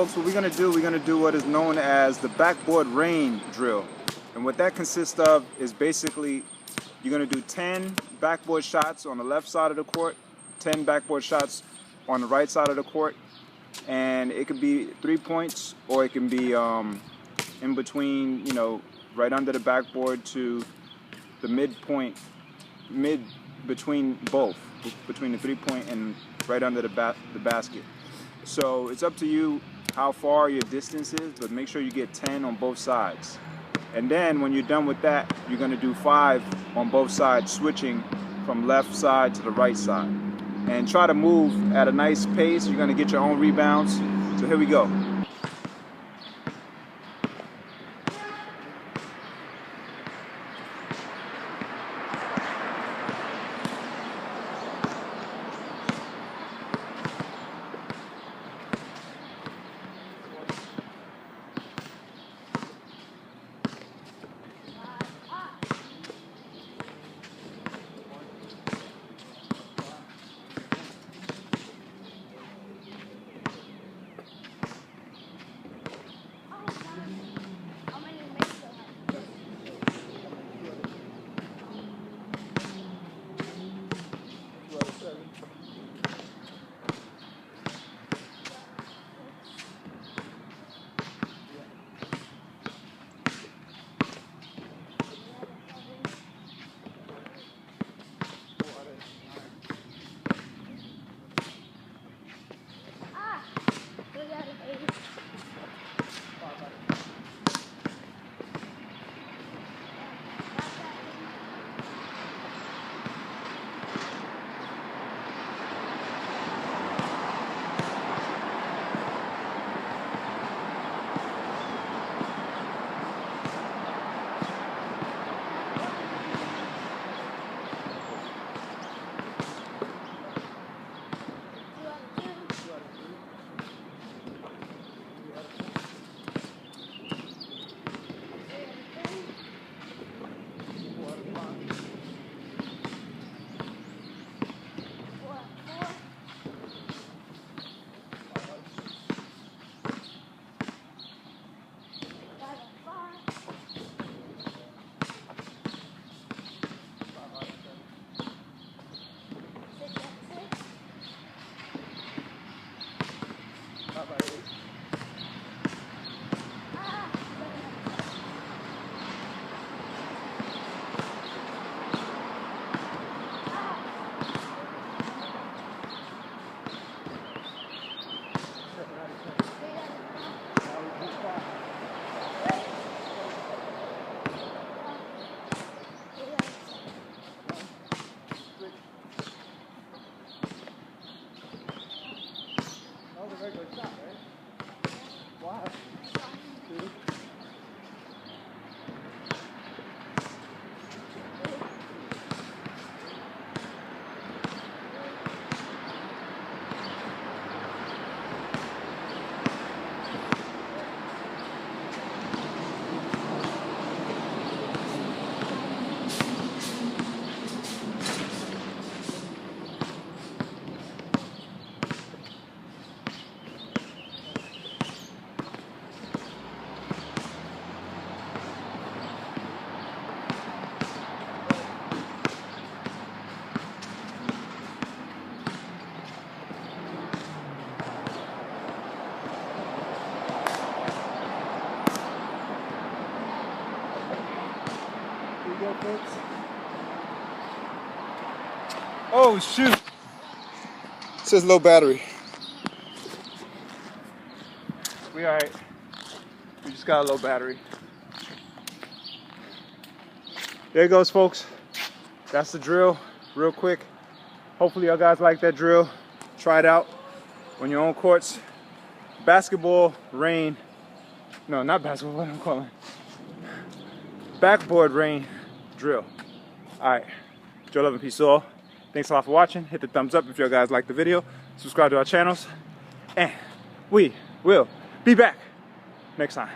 Folks, what we're going to do what is known as the backboard rain drill. And what that consists of is basically you're going to do 10 backboard shots on the left side of the court, 10 backboard shots on the right side of the court, and it could be 3 points or it can be in between, you know, right under the backboard to the midpoint, between both, between the 3-point and right under the basket. So it's up to you how far your distance is, but make sure you get 10 on both sides. And then when you're done with that, you're going to do 5 on both sides, switching from left side to the right side. And try to move at a nice pace. You're going to get your own rebounds. So here we go. Oh shoot! It says low battery. We alright. We just got a low battery. There it goes, folks. That's the drill, real quick. Hopefully y'all guys like that drill. Try it out on your own courts. Basketball rain. No, not basketball, what am I calling? Backboard rain drill. Alright. Joe, love and peace to all. Thanks a lot for watching. Hit the thumbs up if you guys like the video. Subscribe to our channels. And we will be back next time.